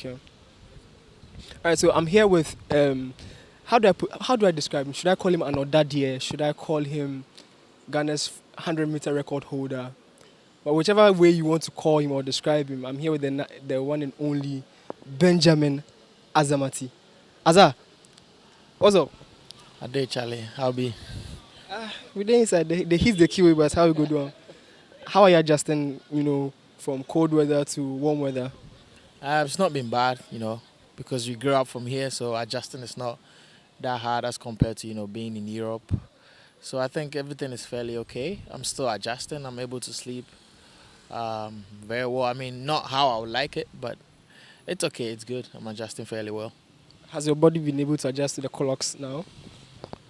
Okay. All right. So I'm here with how do I describe him? Should I call him an Odadie? Should I call him Ghana's 100-meter record holder? But whichever way you want to call him or describe him, I'm here with the one and only Benjamin Azamati. Azza, what's up? I did, Charlie. How be? We there inside. The heat's the key, but how we go doing? How are you adjusting? From cold weather to warm weather. It's not been bad, because we grew up from here, so adjusting is not that hard as compared to being in Europe. So I think everything is fairly okay. I'm still adjusting. I'm able to sleep very well. I mean, not how I would like it, but it's okay. It's good. I'm adjusting fairly well. Has your body been able to adjust to the clocks now?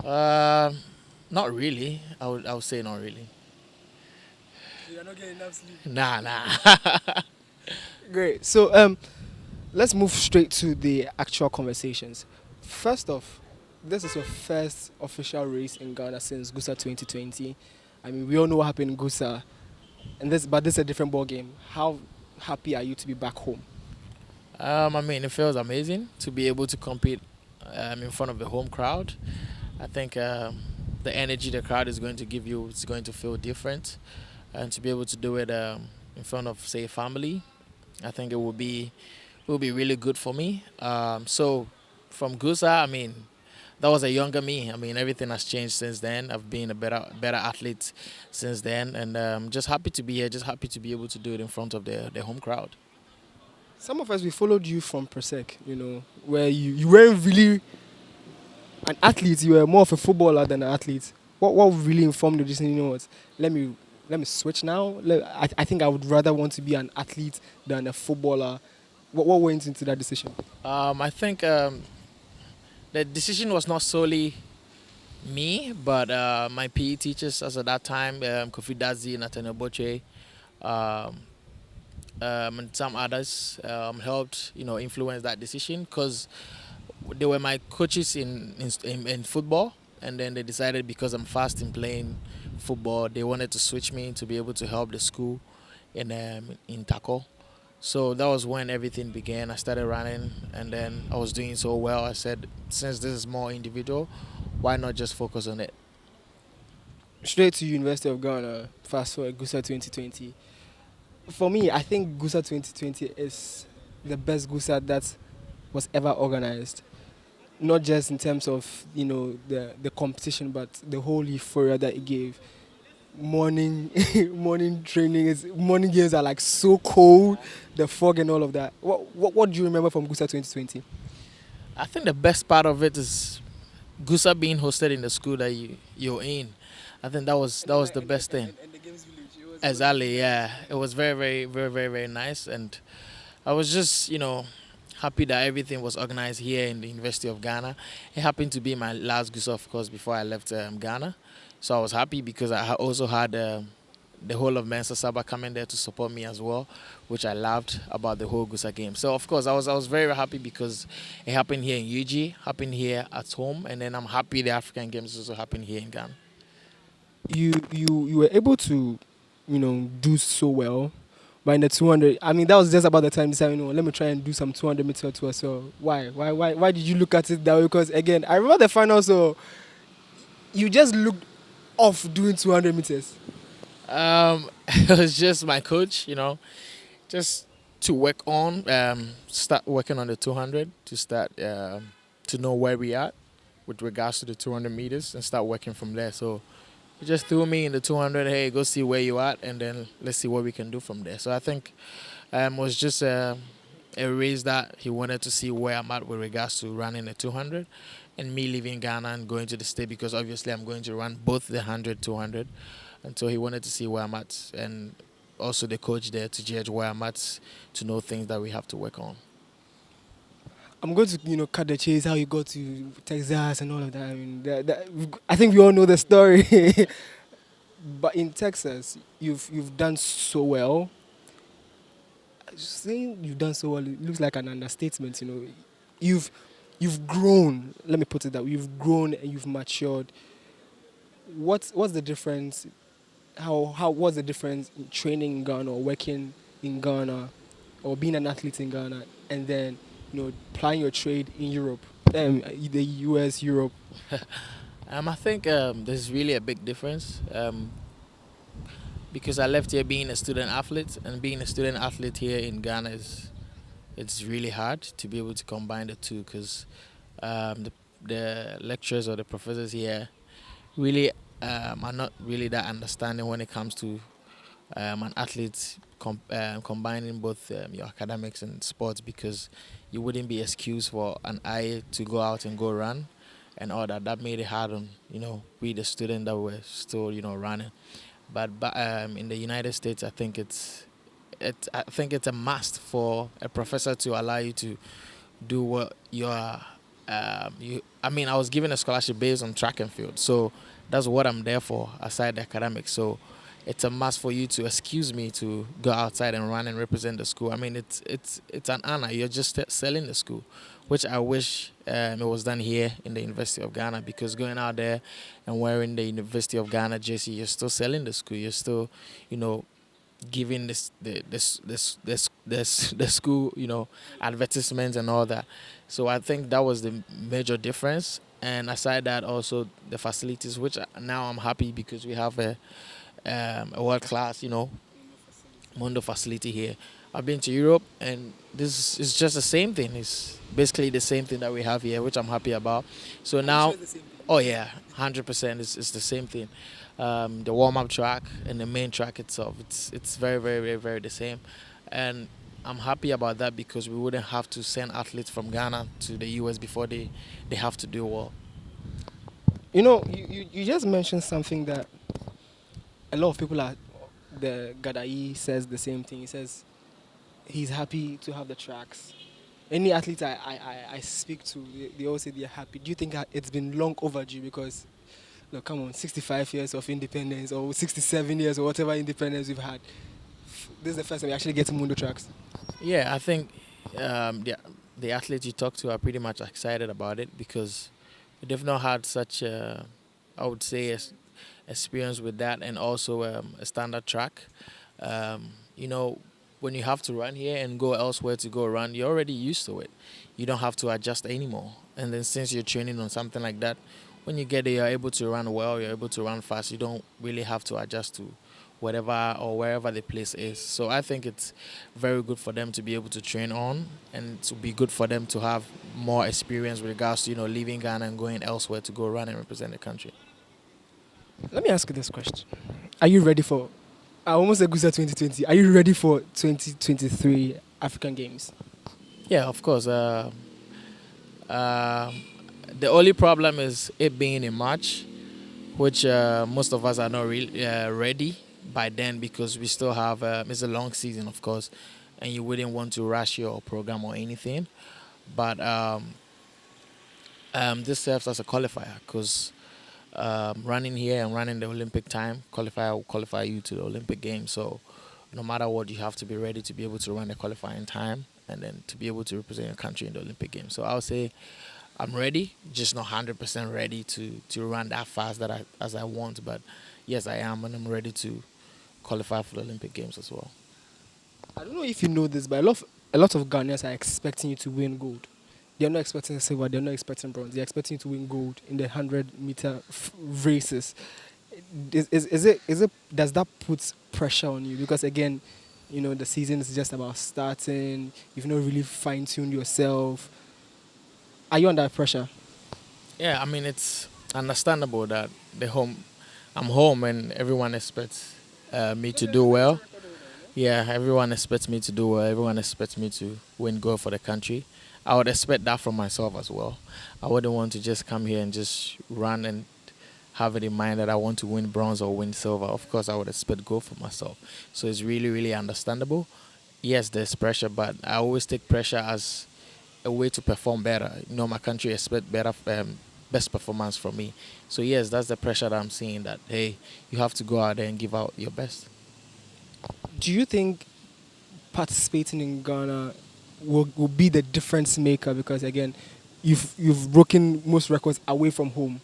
Um Not really. I would say not really. You're not getting enough sleep. Nah, nah. Great. So let's move straight to the actual conversations. First off, this is your first official race in Ghana since GUSA 2020. I mean, we all know what happened in GUSA, but this is a different ball game. How happy are you to be back home? I mean, it feels amazing to be able to compete in front of the home crowd. I think the energy the crowd is going to give you is going to feel different, and to be able to do it in front of, say, family, I think it will be really good for me. So from GUSA, I mean, that was a younger me. I mean, everything has changed since then. I've been a better athlete since then, and just happy to be here. Just happy to be able to do it in front of the home crowd. Some of us, we followed you from Persec, where you weren't really an athlete, you were more of a footballer than an athlete. What really informed you? Just what? Let me let me switch now. I think I would rather want to be an athlete than a footballer. What went into that decision? I think the decision was not solely me, but my PE teachers as at that time, Kofi Dazi, Nathaniel Boche, um, and some others helped influence that decision because they were my coaches in football, and then they decided because I'm fast in playing football, they wanted to switch me to be able to help the school in tackle. So that was when everything began. I started running, and then I was doing so well. I said, since this is more individual, why not just focus on it? Straight to University of Ghana, fast forward GUSA 2020. For me, I think GUSA 2020 is the best GUSA that was ever organized. Not just in terms of the competition, but the whole euphoria that it gave. Morning morning games are like so cold, the fog and all of that. What do you remember from GUSA 2020? I think the best part of it is GUSA being hosted in the school that you're in. I think that was the best thing. And the games village. Exactly, yeah. It was very, very, very, very, very nice, and I was just, happy that everything was organized here in the University of Ghana. It happened to be my last GUSA, of course, before I left Ghana. So I was happy because also had the whole of Mensa Saba coming there to support me as well, which I loved about the whole GUSA game. So of course I was very happy because it happened here in UG, happened here at home, and then I'm happy the African Games also happened here in Ghana. You were able to do so well. But in the 200, I mean, that was just about the time deciding, let me try and do some 200 meter tour. So why did you look at it that way? Because again, I remember the final, so you just looked off doing 200 meters. It was just my coach, just to work on, start working on the 200 to start to know where we at with regards to the 200 meters and start working from there. So he just threw me in the 200. Hey, go see where you at, and then let's see what we can do from there. So I think it was just a race that he wanted to see where I'm at with regards to running the 200, and me leaving Ghana and going to the state because obviously I'm going to run both the 100, 200, and so he wanted to see where I'm at, and also the coach there to judge where I'm at to know things that we have to work on. I'm going to cut the chase how you got to Texas and all of that. I mean, I think we all know the story. But in Texas, you've done so well. Saying you've done so well, it looks like an understatement. You've you've grown. Let me put it that way. You've grown and you've matured. What's the difference? How what's the difference in training in Ghana or working in Ghana or being an athlete in Ghana and then applying your trade in Europe, the US, Europe? I think there's really a big difference because I left here being a student athlete, and being a student athlete here in Ghana is it's really hard to be able to combine the two because the lecturers or the professors here really are not really that understanding when it comes to an athlete combining both your academics and sports, because you wouldn't be excused for an eye to go out and go run and all that. That made it hard on we the student that were still running. But in the United States, I think it's a must for a professor to allow you to do what you are. I mean, I was given a scholarship based on track and field, so that's what I'm there for aside the academics. So it's a must for you to excuse me to go outside and run and represent the school. I mean, it's an honor. You're just selling the school, which I wish it was done here in the University of Ghana, because going out there and wearing the University of Ghana jersey, you're still selling the school. You're still, you know, giving the school advertisements and all that. So I think that was the major difference. And aside that, also the facilities, which now I'm happy because we have a world class Mondo facility here. I've been to Europe, and this is just the same thing. It's basically the same thing that we have here, which I'm happy about. So now, oh yeah, 100%. It's the same thing. The warm up track and the main track itself, it's very, very, very, very the same, and I'm happy about that because we wouldn't have to send athletes from Ghana to the US before they have to do well. You just mentioned something that a lot of people are. The Gadai says the same thing. He says he's happy to have the tracks. Any athlete I speak to, they all say they're happy. Do you think it's been long overdue? Because, look, come on, 65 years of independence or 67 years or whatever independence we've had. This is the first time we actually get to Mundo tracks. Yeah, I think the athletes you talk to are pretty much excited about it because they've not had such I would say experience with that, and also a standard track. You know, when you have to run here and go elsewhere to go run, you're already used to it. You don't have to adjust anymore. And then since you're training on something like that, when you get there, you're able to run well, you're able to run fast. You don't really have to adjust to whatever or wherever the place is. So I think it's very good for them to be able to train on, and to be good for them to have more experience with regards to leaving Ghana and going elsewhere to go run and represent the country. Let me ask you this question. Are you ready for, I almost said GUSA 2020, are you ready for 2023 African Games? Yeah, of course. The only problem is it being in March, which most of us are not really ready by then, because we still have it's a long season, of course, and you wouldn't want to rush your program or anything. But this serves as a qualifier because running here and running the Olympic time qualifier will qualify you to the Olympic Games. So no matter what, you have to be ready to be able to run the qualifying time and then to be able to represent your country in the Olympic Games. So I would say I'm ready, just not 100% ready to run that fast as I want. But yes, I am, and I'm ready to qualify for the Olympic Games as well. I don't know if you know this, but a lot of Ghanaians are expecting you to win gold. They're not expecting silver, they're not expecting bronze. They're expecting you to win gold in the 100-meter races. Is it does that put pressure on you? Because again, the season is just about starting. You've not really fine-tuned yourself. Are you under pressure? Yeah, I mean, it's understandable that I'm home and everyone expects me to do well. Yeah, everyone expects me to do well. Everyone expects me to win gold for the country. I would expect that from myself as well. I wouldn't want to just come here and just run and have it in mind that I want to win bronze or win silver. Of course, I would expect gold for myself. So it's really, really understandable. Yes, there's pressure, but I always take pressure as a way to perform better. My country expect better, best performance from me. So yes, that's the pressure that I'm seeing. That hey, you have to go out there and give out your best. Do you think participating in Ghana will be the difference maker? Because again, you've broken most records away from home.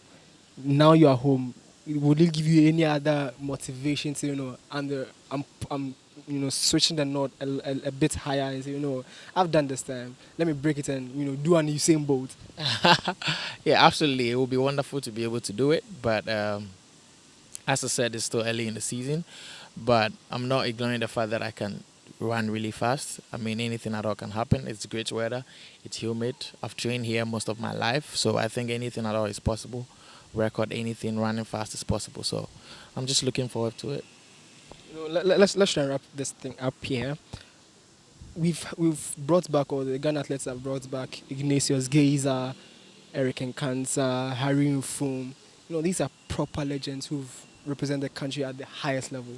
Now you are home. Would it give you any other motivation to I'm switching the knot a bit higher and say, I've done this time. Let me break it and do an Usain Bolt. Yeah, absolutely. It would be wonderful to be able to do it, but as I said, it's still early in the season. But I'm not ignoring the fact that I can run really fast. I mean, anything at all can happen. It's great weather. It's humid. I've trained here most of my life, so I think anything at all is possible. Record anything, running fast is possible. So I'm just looking forward to it. Let's try and wrap this thing up here. We've brought back, or the Ghana athletes have brought back Ignatius Geiza, Eric Nkansa, Harry Nfum. These are proper legends who've represented the country at the highest level.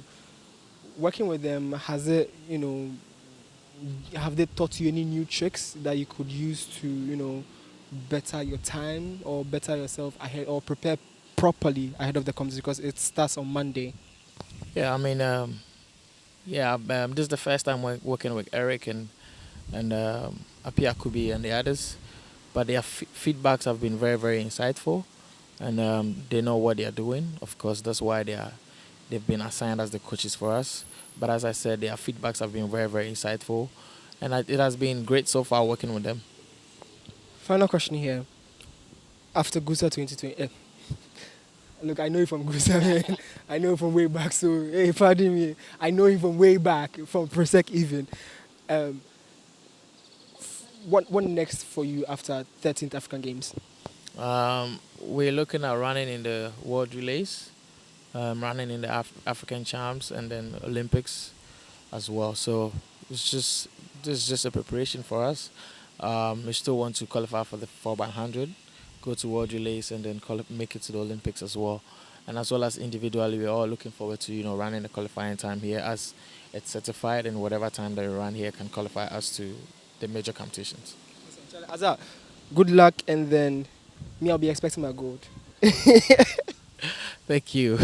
Working with them, have they taught you any new tricks that you could use to, better your time or better yourself ahead or prepare properly ahead of the competition because it starts on Monday? Yeah, I mean, yeah, this is the first time we're working with Eric and Apia Kubi and the others, but their feedbacks have been very, very insightful, and they know what they are doing. Of course, that's why they've been assigned as the coaches for us. But as I said, their feedbacks have been very, very insightful, and it has been great so far working with them. Final question here. After GUSA 2020, look, I know you from GUSA, man. I know you from way back, so hey, pardon me. I know you from way back, from Prosec even. Um, what next for you after 13th African Games? We're looking at running in the World Relays, running in the African Champs, and then Olympics as well. So it's just this is just a preparation for us. We still want to qualify for the 4x100, go to World Relays, and then make it to the Olympics as well. And as well as individually, we're all looking forward to running the qualifying time here as it's certified, and whatever time that we run here can qualify us to the major competitions. Azza, good luck, and then me, I'll be expecting my gold. Thank you.